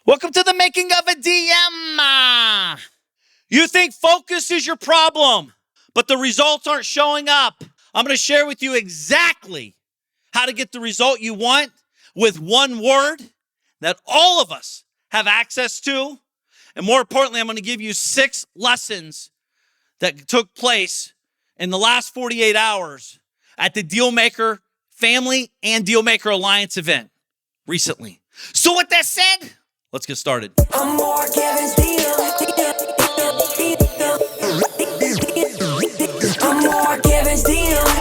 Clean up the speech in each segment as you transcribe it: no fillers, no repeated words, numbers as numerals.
Welcome to the making of a DM. You think focus is your problem, but the results aren't showing up. I'm going to share with you exactly how to get the result you want with one word that all of us have access to. And more importantly, I'm going to give you 6 lessons that took place in the last 48 hours at the Dealmaker Family and Dealmaker Alliance event recently. So with that said, let's get started. I'm Mark Evans, I'm Mark Evans,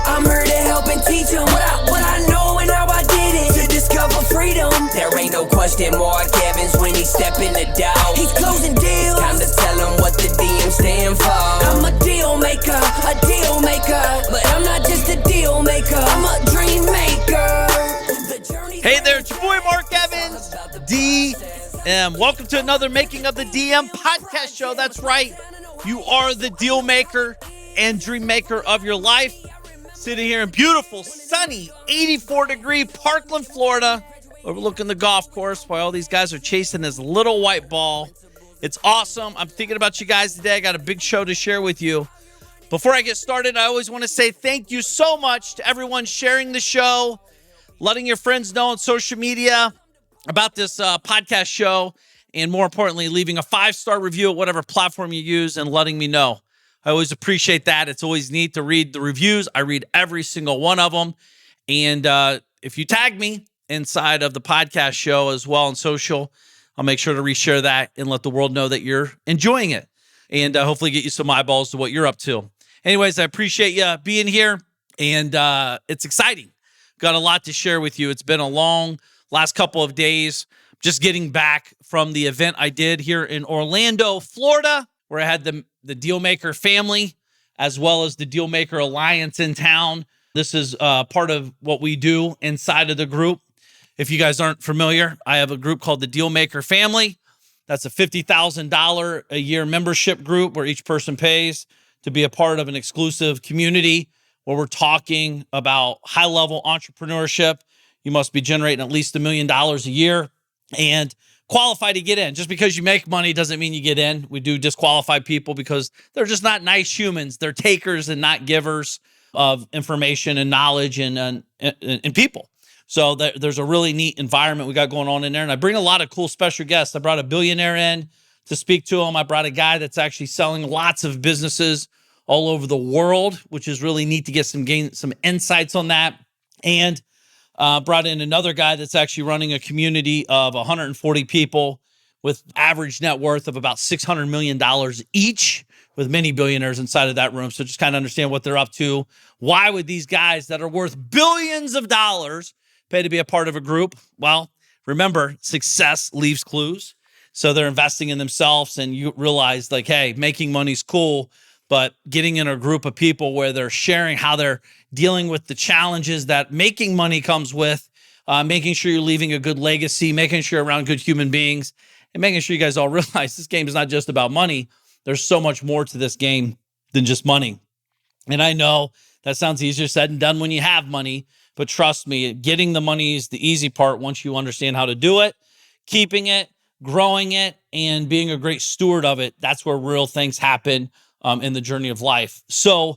I'm here to help and teach them what I know and how I did it to discover freedom. There ain't no question Mark Evans when he step in the door. He's closing deals. Time to tell him what the DM stand for. I'm a deal maker, but I'm not just a deal maker. I'm a dream maker. Hey there, it's your boy Mark Evans, DM. Welcome to another Making of the DM podcast show. That's right. You are the deal maker and dream maker of your life. Sitting here in beautiful, sunny, 84-degree Parkland, Florida, overlooking the golf course while all these guys are chasing this little white ball. It's awesome. I'm thinking about you guys today. I got a big show to share with you. Before I get started, I always want to say thank you so much to everyone sharing the show, letting your friends know on social media about this podcast show, and more importantly, leaving a 5-star review at whatever platform you use and letting me know. I always appreciate that. It's always neat to read the reviews. I read every single one of them. And if you tag me inside of the podcast show as well on social, I'll make sure to reshare that and let the world know that you're enjoying it and hopefully get you some eyeballs to what you're up to. Anyways, I appreciate you being here, and it's exciting. Got a lot to share with you. It's been a long last couple of days, just getting back from the event I did here in Orlando, Florida, where I had the Dealmaker family as well as the Dealmaker Alliance in town. This is part of what we do inside of the group. If you guys aren't familiar, I have a group called the Dealmaker Family. That's a $50,000 a year membership group where each person pays to be a part of an exclusive community where we're talking about high-level entrepreneurship. You must be generating at least $1 million a year and qualify to get in. Just because you make money doesn't mean you get in. We do disqualify people because they're just not nice humans. They're takers and not givers of information and knowledge and people. So there's a really neat environment we got going on in there. And I bring a lot of cool special guests. I brought a billionaire in to speak to him. I brought a guy that's actually selling lots of businesses all over the world, which is really neat to get some insights on that. And brought in another guy that's actually running a community of 140 people with average net worth of about $600 million each, with many billionaires inside of that room. So just kind of understand what they're up to. Why would these guys that are worth billions of dollars pay to be a part of a group? Well, remember, success leaves clues. So they're investing in themselves, and you realize, like, hey, making money's cool, but getting in a group of people where they're sharing how they're dealing with the challenges that making money comes with, making sure you're leaving a good legacy, making sure you're around good human beings, and making sure you guys all realize this game is not just about money. There's so much more to this game than just money. And I know that sounds easier said than done when you have money, but trust me, getting the money is the easy part once you understand how to do it, keeping it, growing it, and being a great steward of it. That's where real things happen in the journey of life. So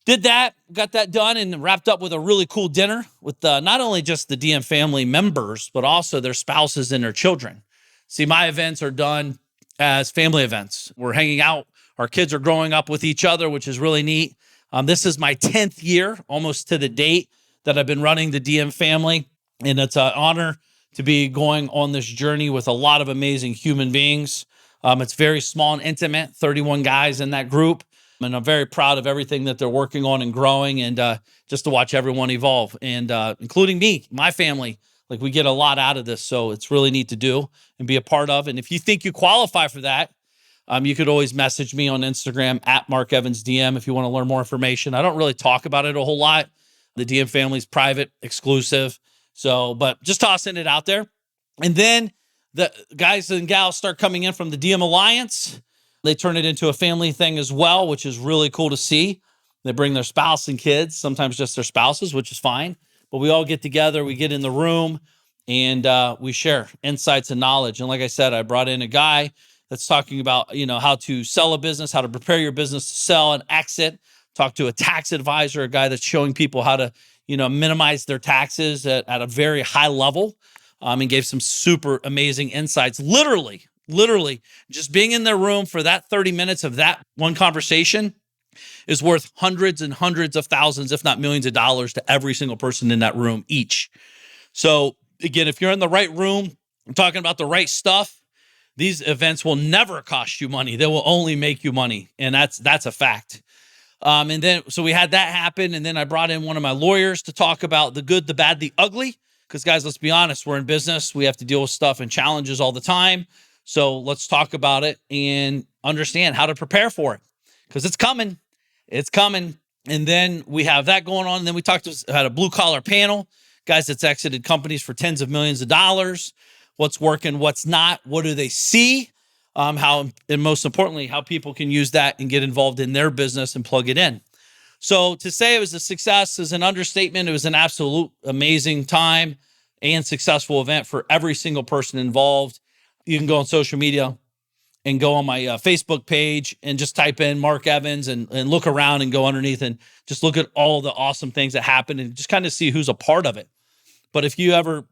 did that, got that done, and wrapped up with a really cool dinner with not only just the DM family members, but also their spouses and their children. See, my events are done as family events. We're hanging out. Our kids are growing up with each other, which is really neat. This is my 10th year, almost to the date, that I've been running the DM family. And it's an honor to be going on this journey with a lot of amazing human beings. It's very small and intimate, 31 guys in that group. And I'm very proud of everything that they're working on and growing, and just to watch everyone evolve, and including me, my family. Like, we get a lot out of this, so it's really neat to do and be a part of. And if you think you qualify for that, you could always message me on Instagram at Mark Evans DM if you want to learn more information. I don't really talk about it a whole lot. The DM family is private, exclusive. So, but just tossing it out there. And then the guys and gals start coming in from the DM Alliance. They turn it into a family thing as well, which is really cool to see. They bring their spouse and kids, sometimes just their spouses, which is fine. But we all get together, we get in the room, and we share insights and knowledge. And like I said, I brought in a guy that's talking about, how to sell a business, how to prepare your business to sell and exit. Talk to a tax advisor, a guy that's showing people how to, minimize their taxes at a very high level, and gave some super amazing insights. Literally, just being in their room for that 30 minutes of that one conversation is worth hundreds and hundreds of thousands, if not millions of dollars to every single person in that room each. So again, if you're in the right room, I'm talking about the right stuff, these events will never cost you money. They will only make you money. And that's a fact. And then, so we had that happen. And then I brought in one of my lawyers to talk about the good, the bad, the ugly. Because guys, let's be honest, we're in business. We have to deal with stuff and challenges all the time. So let's talk about it and understand how to prepare for it. Because it's coming. It's coming. And then we have that going on. And then we had a blue collar panel, guys that's exited companies for tens of millions of dollars. What's working, what's not, what do they see? How, and most importantly, how people can use that and get involved in their business and plug it in. So to say it was a success is an understatement. It was an absolute amazing time and successful event for every single person involved. You can go on social media and go on my Facebook page and just type in Mark Evans and look around and go underneath and just look at all the awesome things that happened and just kind of see who's a part of it. But if you ever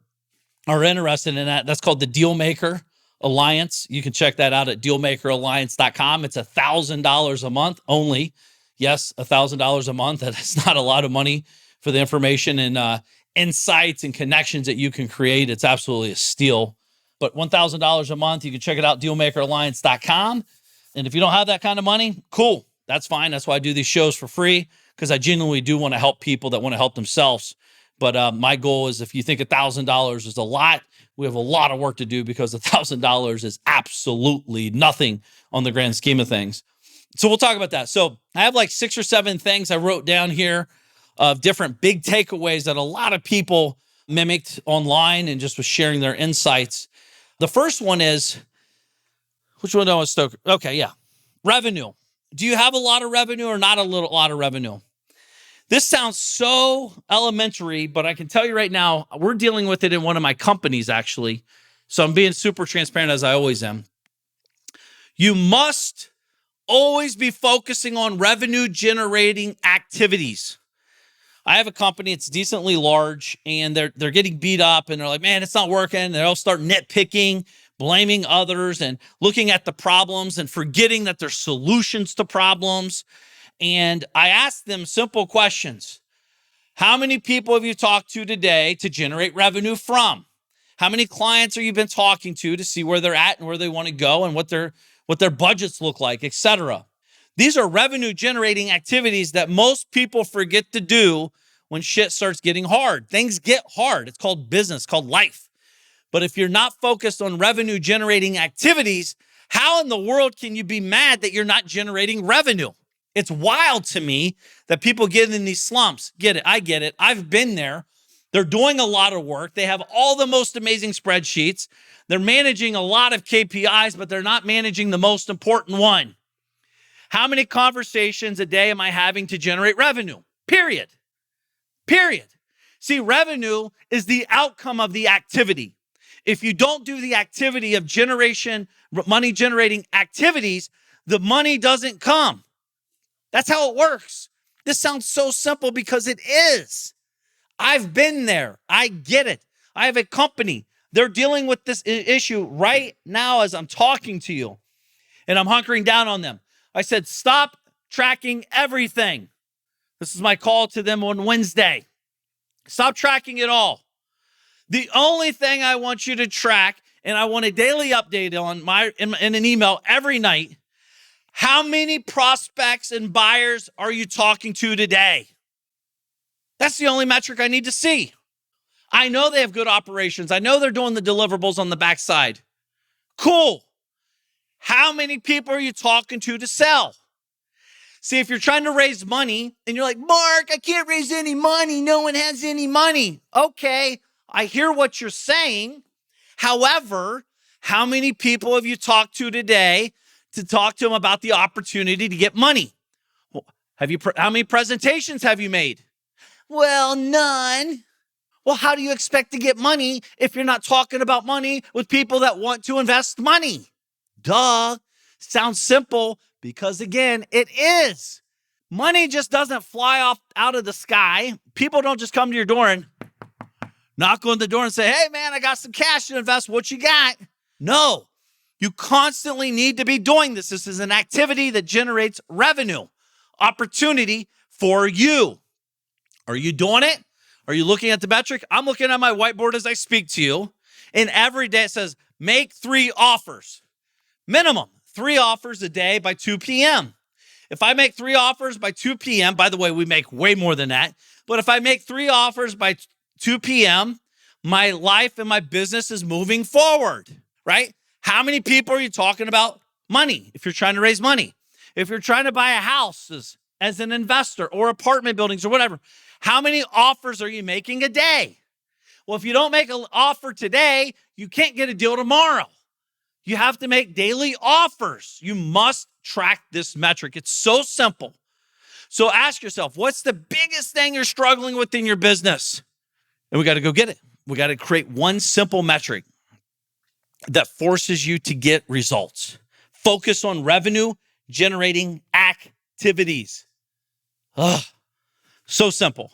are interested in that, that's called the Dealmaker Alliance. You can check that out at dealmakeralliance.com. It's $1,000 a month only. Yes, $1,000 a month. That's not a lot of money for the information and insights and connections that you can create. It's absolutely a steal. But $1,000 a month, you can check it out, dealmakeralliance.com. And if you don't have that kind of money, cool. That's fine. That's why I do these shows for free, because I genuinely do want to help people that want to help themselves. But my goal is, if you think $1,000 is a lot, we have a lot of work to do, because $1,000 is absolutely nothing on the grand scheme of things. So we'll talk about that. So I have like 6 or 7 things I wrote down here of different big takeaways that a lot of people mimicked online and just was sharing their insights. The first one is, which one do I want to stoke? Okay, yeah. Revenue. Do you have a lot of revenue or not a lot of revenue? This sounds so elementary, but I can tell you right now, we're dealing with it in one of my companies, actually. So I'm being super transparent, as I always am. You must always be focusing on revenue generating activities. I have a company, it's decently large, and they're getting beat up, and they're like, man, it's not working. They'll start nitpicking, blaming others, and looking at the problems and forgetting that there's solutions to problems. And I asked them simple questions. How many people have you talked to today to generate revenue from? How many clients have you been talking to see where they're at and where they want to go and what their budgets look like, etc.? These are revenue generating activities that most people forget to do when shit starts getting hard. Things get hard. It's called business, called life. But if you're not focused on revenue generating activities, how in the world can you be mad that you're not generating revenue? It's wild to me that people get in these slumps. Get it. I get it. I've been there. They're doing a lot of work. They have all the most amazing spreadsheets. They're managing a lot of KPIs, but they're not managing the most important one. How many conversations a day am I having to generate revenue? Period. See, revenue is the outcome of the activity. If you don't do the activity of money generating activities, the money doesn't come. That's how it works. This sounds so simple because it is. I've been there. I get it. I have a company. They're dealing with this issue right now as I'm talking to you, and I'm hunkering down on them. I said, stop tracking everything. This is my call to them on Wednesday. Stop tracking it all. The only thing I want you to track, and I want a daily update on in an email every night, how many prospects and buyers are you talking to today? That's the only metric I need to see. I know they have good operations. I know they're doing the deliverables on the backside. Cool. How many people are you talking to sell? See, if you're trying to raise money and you're like, Mark, I can't raise any money. No one has any money. Okay, I hear what you're saying. However, how many people have you talked to today to talk to them about the opportunity to get money? How many presentations have you made? Well, none. Well, how do you expect to get money if you're not talking about money with people that want to invest money? Duh. Sounds simple because, again, it is. Money just doesn't fly off out of the sky. People don't just come to your door and knock on the door and say, hey, man, I got some cash to invest. What you got? No. You constantly need to be doing this. This is an activity that generates revenue, opportunity for you. Are you doing it? Are you looking at the metric? I'm looking at my whiteboard as I speak to you, and every day it says, make 3 offers. Minimum 3 offers a day by 2 p.m. If I make 3 offers by 2 p.m., by the way, we make way more than that, but if I make 3 offers by 2 p.m., my life and my business is moving forward, right? How many people are you talking about money if you're trying to raise money? If you're trying to buy a house as an investor or apartment buildings or whatever, how many offers are you making a day? Well, if you don't make an offer today, you can't get a deal tomorrow. You have to make daily offers. You must track this metric. It's so simple. So ask yourself, what's the biggest thing you're struggling with in your business? And we got to go get it. We got to create one simple metric that forces you to get results. Focus on revenue generating activities. So simple.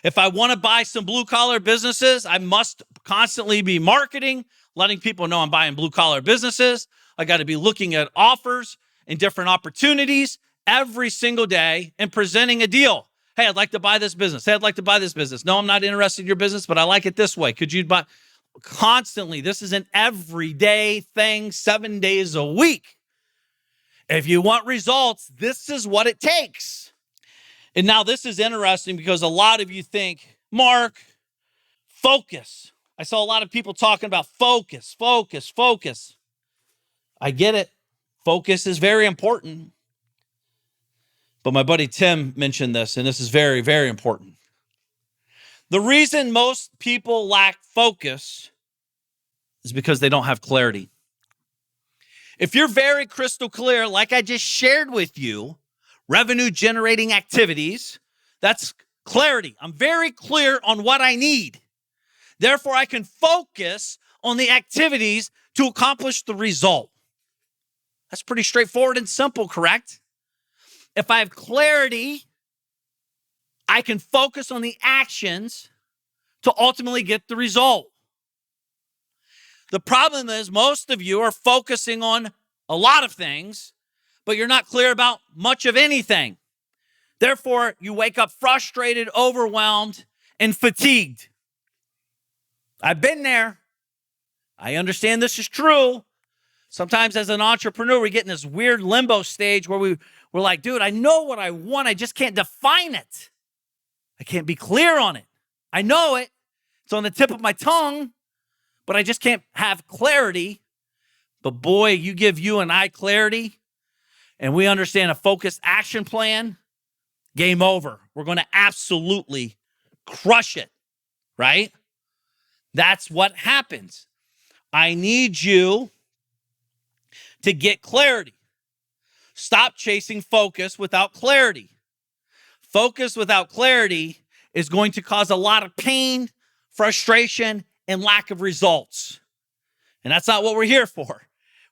If I want to buy some blue collar businesses, I must constantly be marketing, letting people know I'm buying blue collar businesses. I got to be looking at offers and different opportunities every single day and presenting a deal. Hey, I'd like to buy this business. Hey, I'd like to buy this business. No, I'm not interested in your business, but I like it this way. Could you buy? Constantly, this is an everyday thing, 7 days a week. If you want results, this is what it takes. And now this is interesting because a lot of you think, Mark, focus. I saw a lot of people talking about focus. I get it. Focus is very important. But my buddy Tim mentioned this, and this is very, very important. The reason most people lack focus is because they don't have clarity. If you're very crystal clear, like I just shared with you, revenue generating activities, that's clarity. I'm very clear on what I need. Therefore, I can focus on the activities to accomplish the result. That's pretty straightforward and simple, correct? If I have clarity, I can focus on the actions to ultimately get the result. The problem is most of you are focusing on a lot of things, but you're not clear about much of anything. Therefore, you wake up frustrated, overwhelmed, and fatigued. I've been there. I understand this is true. Sometimes as an entrepreneur, we get in this weird limbo stage where we're like, dude, I know what I want. I just can't define it. I can't be clear on it. I know it. It's on the tip of my tongue, but I just can't have clarity. But boy, you give you and I clarity, and we understand a focused action plan, game over. We're going to absolutely crush it, right? That's what happens. I need you to get clarity. Stop chasing focus without clarity. Focus without clarity is going to cause a lot of pain, frustration, and lack of results. And that's not what we're here for.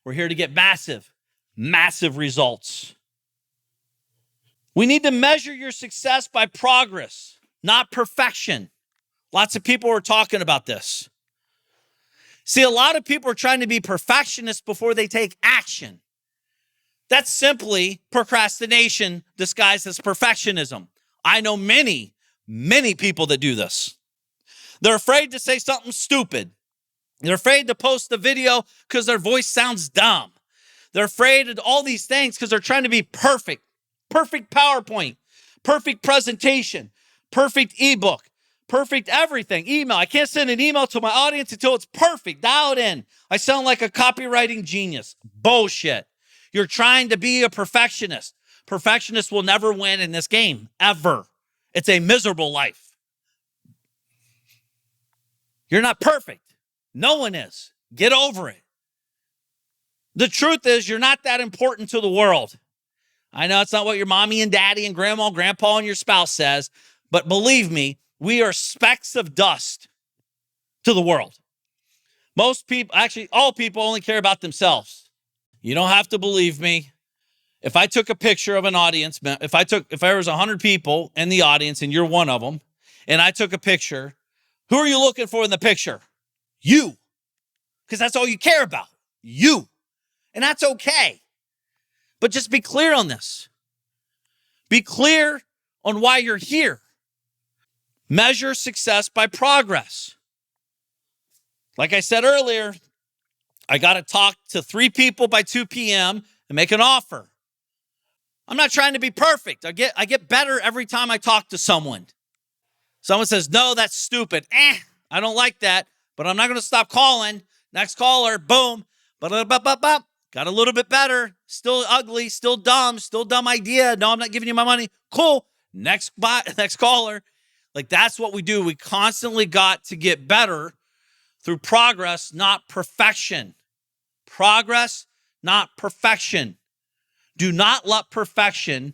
We're here to get massive results. We need to measure your success by progress, not perfection. Lots of people are talking about this. See, a lot of people are trying to be perfectionists before they take action. That's simply procrastination disguised as perfectionism. I know many people that do this. They're afraid to say something stupid. They're afraid to post a video because their voice sounds dumb. They're afraid of all these things because they're trying to be perfect. Perfect PowerPoint, perfect presentation, perfect ebook, perfect everything. Email. I can't send an email to my audience until it's perfect. Dial it in. I sound like a copywriting genius. Bullshit. You're trying to be a perfectionist. Perfectionists will never win in this game, ever. It's a miserable life. You're not perfect. No one is. Get over it. The truth is, you're not that important to the world. I know it's not what your mommy and daddy and grandma and grandpa and your spouse says, but believe me, we are specks of dust to the world. Most people, actually all people, only care about themselves. You don't have to believe me. If I took a picture of an audience, if there was 100 people in the audience and you're one of them, and I took a picture, who are you looking for in the picture? You. Because that's all you care about. You. And that's okay. But just be clear on this. Be clear on why you're here. Measure success by progress. Like I said earlier, I got to talk to 3 people by 2 p.m. and make an offer. I'm not trying to be perfect. I get better every time I talk to someone. Someone says, no, that's stupid. I don't like that, but I'm not going to stop calling. Next caller, boom. Got a little bit better. Still ugly, still dumb idea. No, I'm not giving you my money. Cool. Next caller. Like, that's what we do. We constantly got to get better through progress, not perfection. Progress, not perfection. Do not let perfection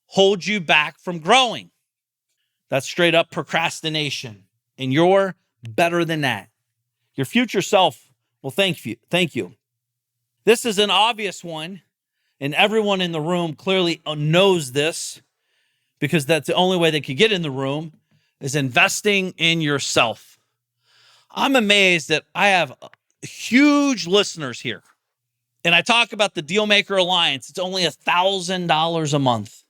hold you back from growing. That's straight up procrastination. And you're better than that. Your future self will thank you. This is an obvious one, and everyone in the room clearly knows this, because that's the only way they could get in the room, is investing in yourself. I'm amazed that I have huge listeners here. And I talk about the Dealmaker Alliance. It's only $1,000 a month.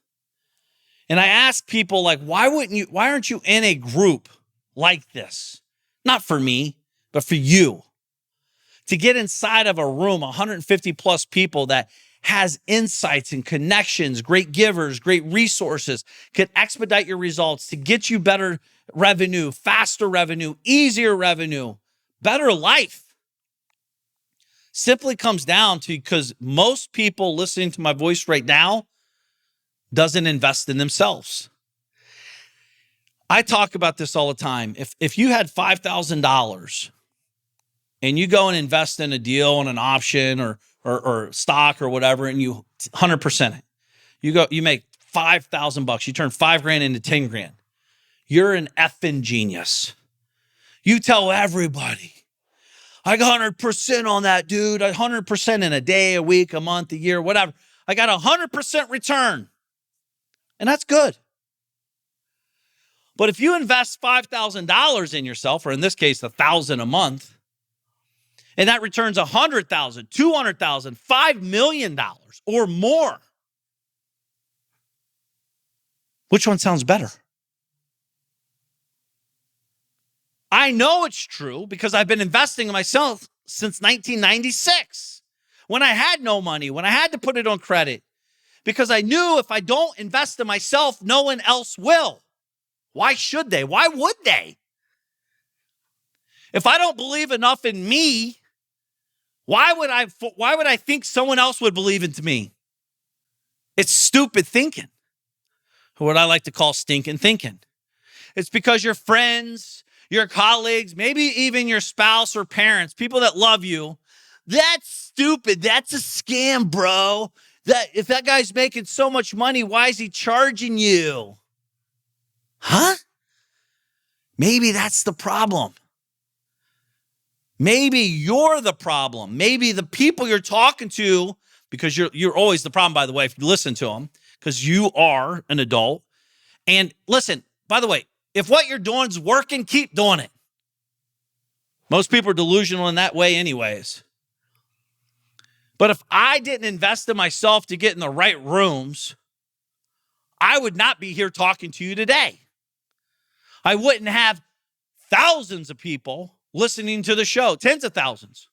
And I ask people, like, why aren't you in a group like this? Not for me, but for you. To get inside of a room, 150 plus people that has insights and connections, great givers, great resources, can expedite your results to get you better revenue, faster revenue, easier revenue, better life. Simply comes down to, because most people listening to my voice right now doesn't invest in themselves. I talk about this all the time. If you had $5,000 and you go and invest in a deal on an option or stock or whatever, and you 100% it, you make $5,000. You turn $5,000 into $10,000. You're an effing genius. You tell everybody, I got 100% on that, dude. 100% in a day, a week, a month, a year, whatever. I got 100% return. And that's good. But if you invest $5,000 in yourself, or in this case, $1,000 a month, and that returns $100,000, $200,000, $5 million or more, which one sounds better? I know it's true because I've been investing in myself since 1996, when I had no money, when I had to put it on credit, because I knew if I don't invest in myself, no one else will. Why should they? Why would they? If I don't believe enough in me, why would I think someone else would believe into me? It's stupid thinking, or what I like to call stinking thinking. It's because your friends, your colleagues, maybe even your spouse or parents, people that love you, that's stupid. That's a scam, bro. That if that guy's making so much money, why is he charging you? Huh? Maybe that's the problem. Maybe you're the problem. Maybe the people you're talking to, because you're always the problem, by the way, if you listen to them, because you are an adult. And listen, by the way, if what you're doing is working, keep doing it. Most people are delusional in that way anyways. But if I didn't invest in myself to get in the right rooms, I would not be here talking to you today. I wouldn't have thousands of people listening to the show, tens of thousands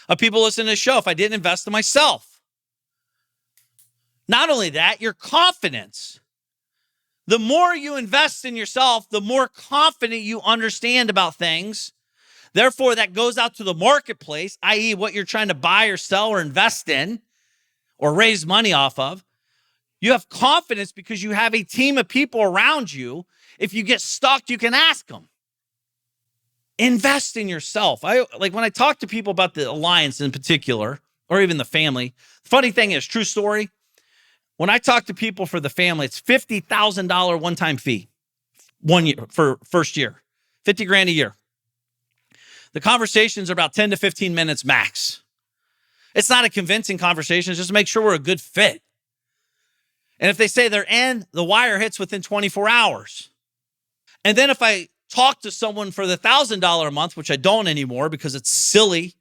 of people listening to the show if I didn't invest in myself. Not only that, your confidence. The more you invest in yourself, the more confident you understand about things. Therefore, that goes out to the marketplace, i.e. what you're trying to buy or sell or invest in or raise money off of. You have confidence because you have a team of people around you. If you get stuck, you can ask them. Invest in yourself. Like when I talk to people about the alliance in particular, or even the family, the funny thing is, true story, when I talk to people for the family, it's $50,000 one-time fee. 1 year for first year, 50 grand a year. The conversations are about 10 to 15 minutes max. It's not a convincing conversation. It's just to make sure we're a good fit. And if they say they're in, the wire hits within 24 hours. And then if I talk to someone for the $1,000 a month, which I don't anymore because it's silly,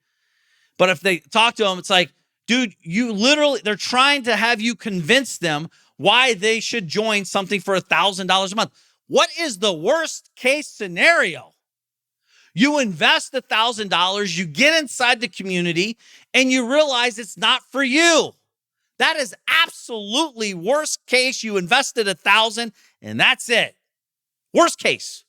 but if they talk to them, it's like, dude, they're trying to have you convince them why they should join something for $1,000 a month. What is the worst case scenario? You invest $1,000, you get inside the community, and you realize it's not for you. That is absolutely worst case. You invested $1,000 and that's it. Worst case.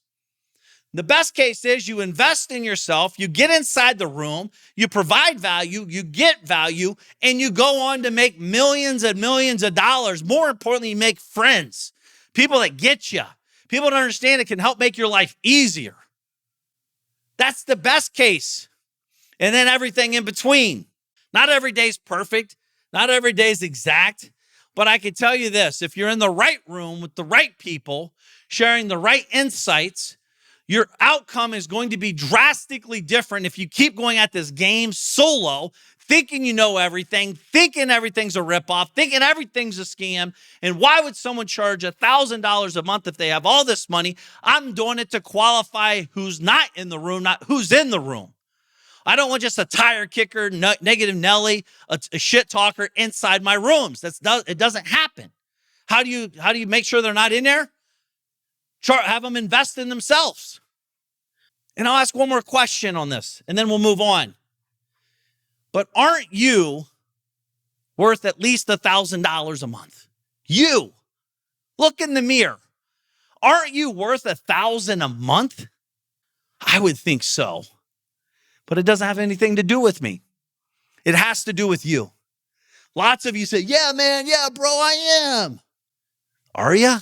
The best case is you invest in yourself, you get inside the room, you provide value, you get value, and you go on to make millions and millions of dollars. More importantly, you make friends, people that get you, people that understand it can help make your life easier. That's the best case. And then everything in between. Not every day's perfect. Not every day is exact. But I can tell you this, if you're in the right room with the right people, sharing the right insights, your outcome is going to be drastically different if you keep going at this game solo, thinking you know everything, thinking everything's a ripoff, thinking everything's a scam. And why would someone charge $1,000 a month if they have all this money? I'm doing it to qualify who's not in the room, not who's in the room. I don't want just a tire kicker, negative Nelly, a shit talker inside my rooms. It doesn't happen. How do you make sure they're not in there? Have them invest in themselves. And I'll ask one more question on this, and then we'll move on. But aren't you worth at least $1,000 a month? You. Look in the mirror. Aren't you worth $1,000 a month? I would think so. But it doesn't have anything to do with me. It has to do with you. Lots of you say, yeah, man, yeah, bro, I am. Are you?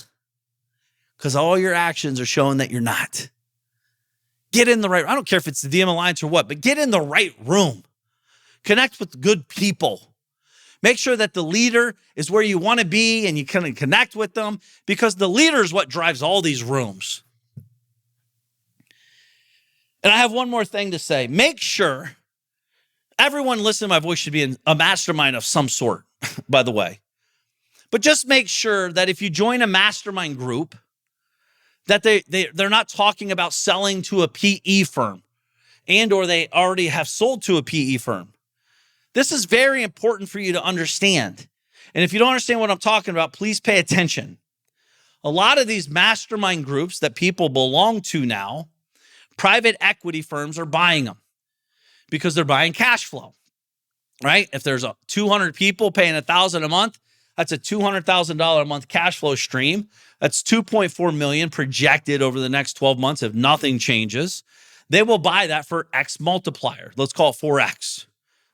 Because all your actions are showing that you're not. Get in the right, I don't care if it's the DM Alliance or what, but get in the right room. Connect with good people. Make sure that the leader is where you want to be and you can connect with them, because the leader is what drives all these rooms. And I have one more thing to say. Make sure everyone listening to my voice should be in a mastermind of some sort, by the way. But just make sure that if you join a mastermind group, that they're not talking about selling to a PE firm and or they already have sold to a PE firm. This is very important for you to understand. And if you don't understand what I'm talking about, please pay attention. A lot of these mastermind groups that people belong to now, private equity firms are buying them because they're buying cash flow, right? If there's 200 people paying $1,000 a month, that's a $200,000 a month cash flow stream. That's $2.4 million projected over the next 12 months if nothing changes. They will buy that for X multiplier. Let's call it 4X.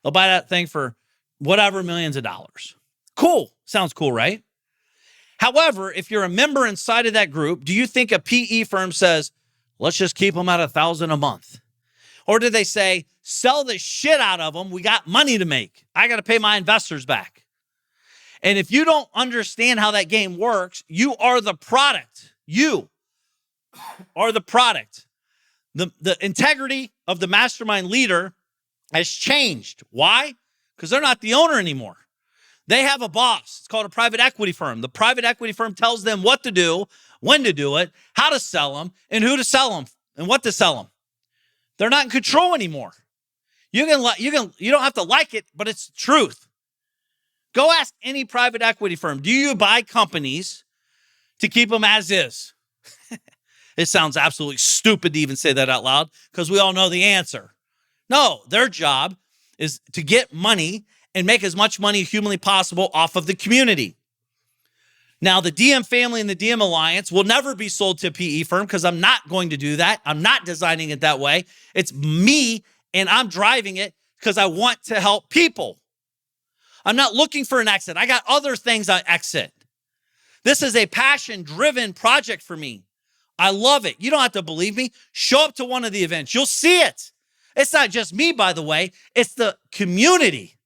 They'll buy that thing for whatever millions of dollars. Cool. Sounds cool, right? However, if you're a member inside of that group, do you think a PE firm says, let's just keep them at $1,000 a month? Or do they say, sell the shit out of them, we got money to make, I got to pay my investors back? And if you don't understand how that game works, you are the product. You are the product. The integrity of the mastermind leader has changed. Why? Because they're not the owner anymore. They have a boss. It's called a private equity firm. The private equity firm tells them what to do, when to do it, how to sell them, and who to sell them, and what to sell them. They're not in control anymore. You don't have to like it, but it's the truth. Go ask any private equity firm, do you buy companies to keep them as is? It sounds absolutely stupid to even say that out loud because we all know the answer. No, their job is to get money and make as much money as humanly possible off of the community. Now, the DM family and the DM Alliance will never be sold to a PE firm because I'm not going to do that. I'm not designing it that way. It's me, and I'm driving it because I want to help people. I'm not looking for an exit. I got other things I exit. This is a passion-driven project for me. I love it. You don't have to believe me. Show up to one of the events. You'll see it. It's not just me, by the way. It's the community.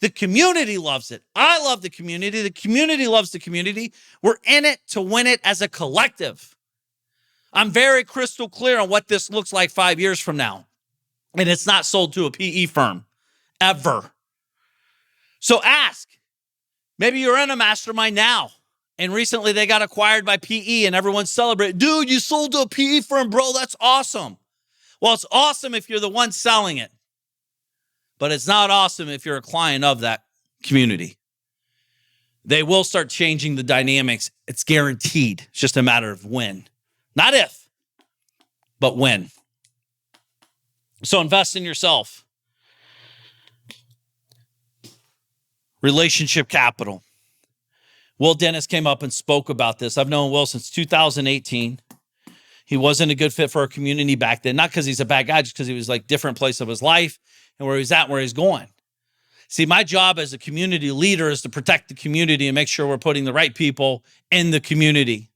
The community loves it. I love the community. The community loves the community. We're in it to win it as a collective. I'm very crystal clear on what this looks like 5 years from now. And it's not sold to a PE firm, ever. So ask. Maybe you're in a mastermind now, and recently they got acquired by PE, and everyone's celebrating. Dude, you sold to a PE firm, bro. That's awesome. Well, it's awesome if you're the one selling it, but it's not awesome if you're a client of that community. They will start changing the dynamics. It's guaranteed. It's just a matter of when. Not if, but when. So invest in yourself. Relationship capital. Will Dennis came up and spoke about this. I've known Will since 2018. He wasn't a good fit for our community back then. Not because he's a bad guy, just because he was like different place of his life and where he's at and where he's going. See, my job as a community leader is to protect the community and make sure we're putting the right people in the community.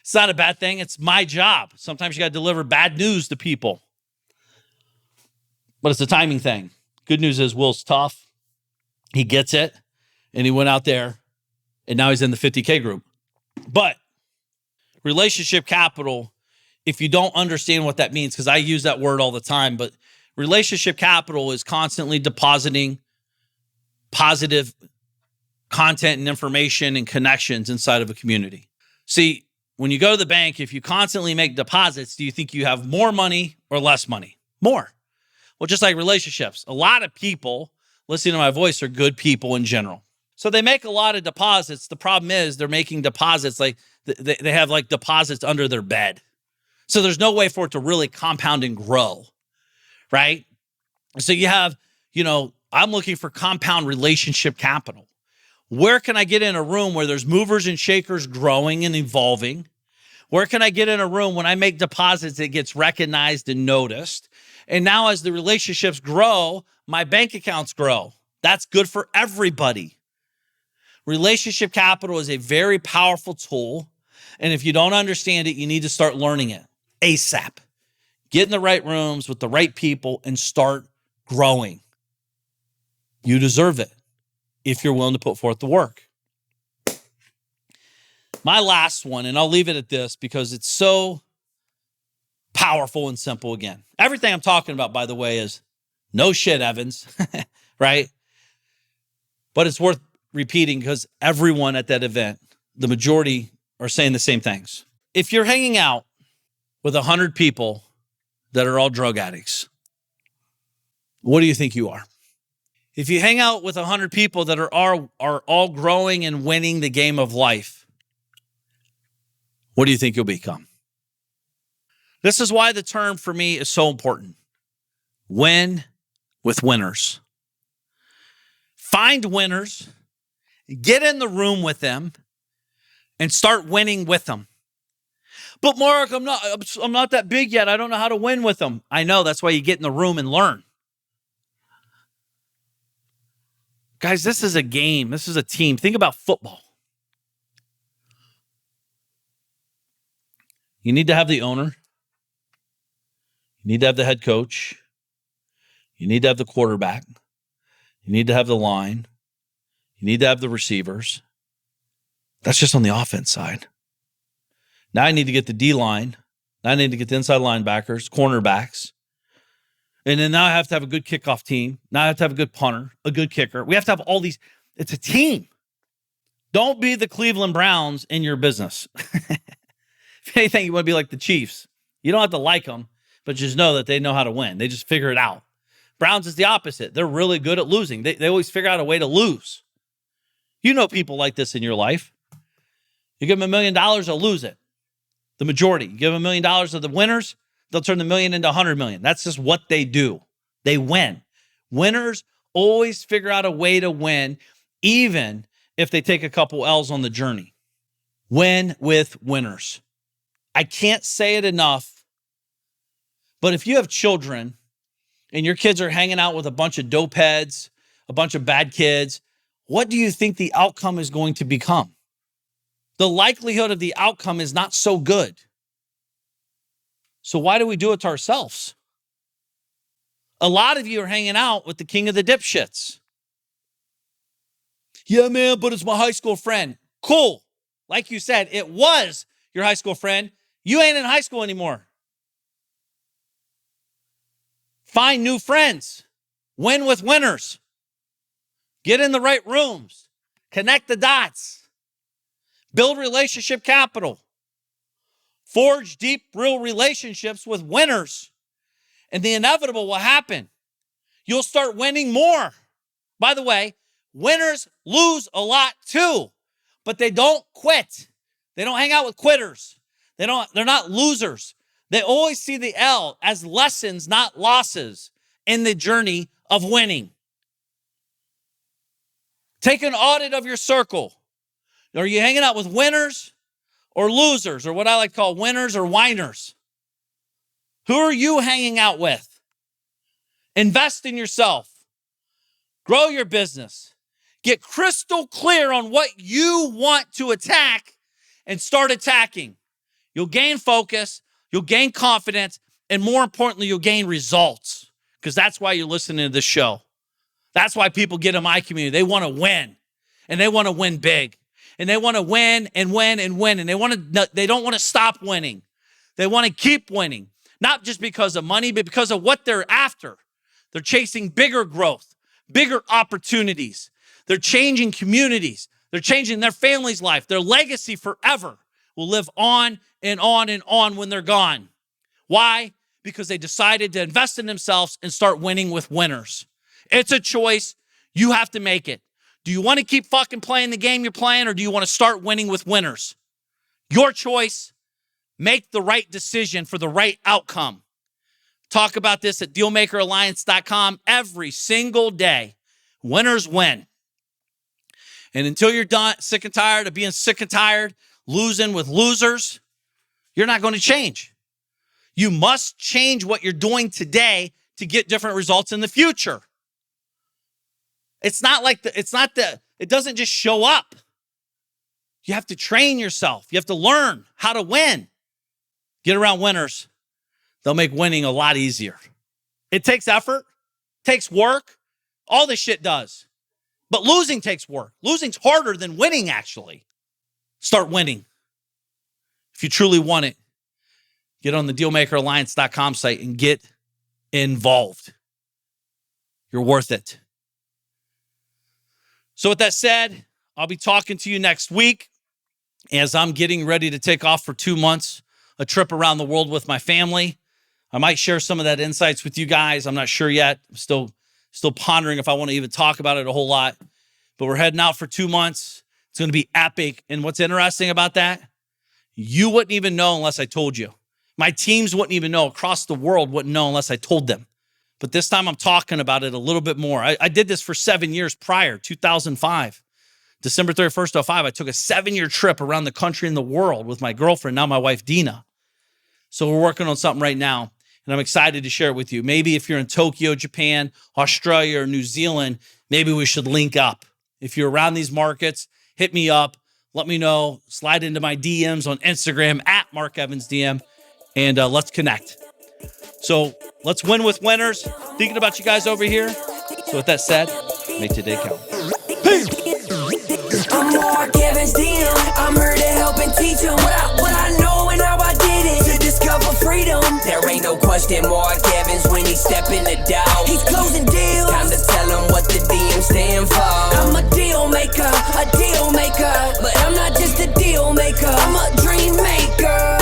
It's not a bad thing. It's my job. Sometimes you got to deliver bad news to people. But it's a timing thing. Good news is Will's tough. He gets it. And he went out there. And now he's in the 50K group. But relationship capital, if you don't understand what that means, because I use that word all the time, but relationship capital is constantly depositing positive content and information and connections inside of a community. See, when you go to the bank, if you constantly make deposits, do you think you have more money or less money? More. Well, just like relationships, a lot of people listening to my voice are good people in general. So they make a lot of deposits. The problem is they're making deposits like they have like deposits under their bed. So there's no way for it to really compound and grow, right? So you have, I'm looking for compound relationship capital. Where can I get in a room where there's movers and shakers growing and evolving? Where can I get in a room when I make deposits, it gets recognized and noticed? And now as the relationships grow, my bank accounts grow. That's good for everybody. Relationship capital is a very powerful tool. And if you don't understand it, you need to start learning it ASAP. Get in the right rooms with the right people and start growing. You deserve it if you're willing to put forth the work. My last one, and I'll leave it at this because it's so powerful and simple again. Everything I'm talking about, by the way, is no shit, Evans, right? But it's worth repeating because everyone at that event, the majority are saying the same things. If you're hanging out with 100 people that are all drug addicts, what do you think you are? If you hang out with 100 people that are all growing and winning the game of life, what do you think you'll become? This is why the term for me is so important. Win with winners. Find winners, get in the room with them, and start winning with them. But Mark, I'm not that big yet. I don't know how to win with them. I know, that's why you get in the room and learn. Guys, this is a game. This is a team. Think about football. You need to have the owner. You need to have the head coach. You need to have the quarterback. You need to have the line. You need to have the receivers. That's just on the offense side. Now I need to get the D-line. Now I need to get the inside linebackers, cornerbacks. And then now I have to have a good kickoff team. Now I have to have a good punter, a good kicker. We have to have all these. It's a team. Don't be the Cleveland Browns in your business. If anything, you want to be like the Chiefs. You don't have to like them, but just know that they know how to win. They just figure it out. Browns is the opposite. They're really good at losing. They always figure out a way to lose. You know people like this in your life. You give them $1 million, they'll lose it. The majority. You give them $1 million to the winners, they'll turn the million into 100 million. That's just what they do. They win. Winners always figure out a way to win, even if they take a couple L's on the journey. Win with winners. I can't say it enough, but if you have children and your kids are hanging out with a bunch of dope heads, a bunch of bad kids, what do you think the outcome is going to become? The likelihood of the outcome is not so good. So why do we do it to ourselves? A lot of you are hanging out with the king of the dipshits. Yeah, man, but it's my high school friend. Cool. Like you said, it was your high school friend. You ain't in high school anymore. Find new friends. Win with winners. Get in the right rooms. Connect the dots. Build relationship capital. Forge deep, real relationships with winners. And the inevitable will happen. You'll start winning more. By the way, winners lose a lot too, but they don't quit. They don't hang out with quitters. They're not losers. They always see the L as lessons, not losses, in the journey of winning. Take an audit of your circle. Are you hanging out with winners or losers, or what I like to call winners or whiners? Who are you hanging out with? Invest in yourself. Grow your business. Get crystal clear on what you want to attack and start attacking. You'll gain focus, you'll gain confidence, and more importantly, you'll gain results, because that's why you're listening to this show. That's why people get in my community. They want to win, and they want to win big, and they want to win and win and win, and they don't want to stop winning. They want to keep winning, not just because of money, but because of what they're after. They're chasing bigger growth, bigger opportunities. They're changing communities. They're changing their family's life. Their legacy forever will live on and on and on when they're gone. Why? Because they decided to invest in themselves and start winning with winners. It's a choice. You have to make it. Do you want to keep fucking playing the game you're playing, or do you want to start winning with winners? Your choice. Make the right decision for the right outcome. Talk about this at dealmakeralliance.com every single day. Winners win. And until you're done, sick and tired of being sick and tired, losing with losers, you're not going to change. You must change what you're doing today to get different results in the future. It doesn't just show up. You have to train yourself. You have to learn how to win. Get around winners. They'll make winning a lot easier. It takes effort, takes work. All this shit does. But losing takes work. Losing's harder than winning, actually. Start winning. If you truly want it, get on the dealmakeralliance.com site and get involved. You're worth it. So with that said, I'll be talking to you next week as I'm getting ready to take off for 2 months, a trip around the world with my family. I might share some of that insights with you guys. I'm not sure yet. I'm still pondering if I want to even talk about it a whole lot. But we're heading out for 2 months. It's going to be epic. And what's interesting about that, you wouldn't even know unless I told you. My teams wouldn't even know. Across the world wouldn't know unless I told them. But this time I'm talking about it a little bit more. I did this for 7 years prior, 2005. December 31st, 2005, I took a 7-year trip around the country and the world with my girlfriend, now my wife, Dina. So we're working on something right now, and I'm excited to share it with you. Maybe if you're in Tokyo, Japan, Australia, or New Zealand, maybe we should link up. If you're around these markets, hit me up. Let me know. Slide into my DMs on Instagram at Mark Evans DM, and let's connect. So let's win with winners. Thinking about you guys over here. So with that said, make today count. Peace. I'm Mark Evans DM. I'm here to help and teach them what I know and how I did it. To discover freedom. There ain't no question Mark Evans when he step in the door. He's closing deals. Time to tell him what the DM stand for. I'm a deal maker. But I'm not just a deal maker. I'm a dream maker.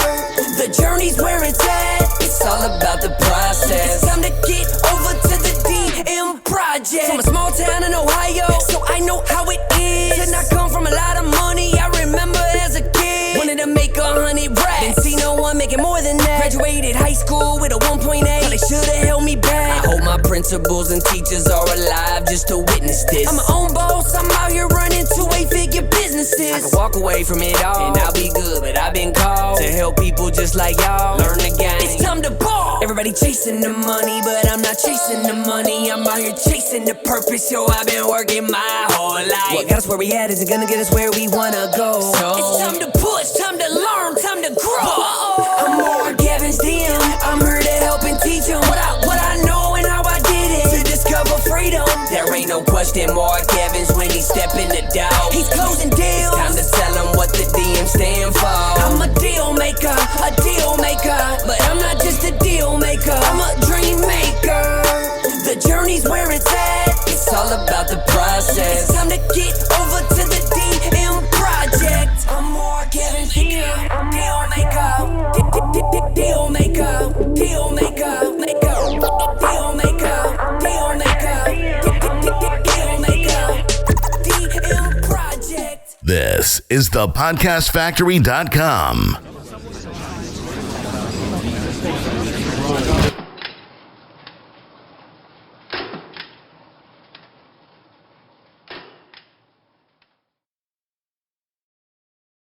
The journey's where it's at. It's all about the process. It's time to get over to the DM project. From a small town in Ohio, so I know how it is. Did not come from a lot of money. I remember as a kid, wanted to make 100 racks. Didn't see no one making more than that. Graduated high school with a 1.8. They should've held me back. I hope my principals and teachers are alive just to witness this. I'm my own boss. I'm out here running 2-8-figure businesses. I can walk away from it all and I'll be good, but I've been called to help people just like y'all learn the game. It's time to ball. Everybody chasing the money, but I'm not chasing the money. I'm out here chasing the purpose. Yo, I've been working my whole life. What got us where we at isn't gonna get us where we wanna go. So it's time to push, time to learn, time to grow. I'm Mark Evans DM. I'm here to help and teach them what I know and how I did it. To discover freedom. There ain't no question Mark Evans when he step in the door. He's closing deals. It's time to tell him what the DM stand for. I'm a deal maker. all about the process. It's time to get over to the DM project. I'm Mark Evans, deal maker, deal maker, deal maker, deal maker, deal maker, deal maker, DM project. This is the podcastfactory.com.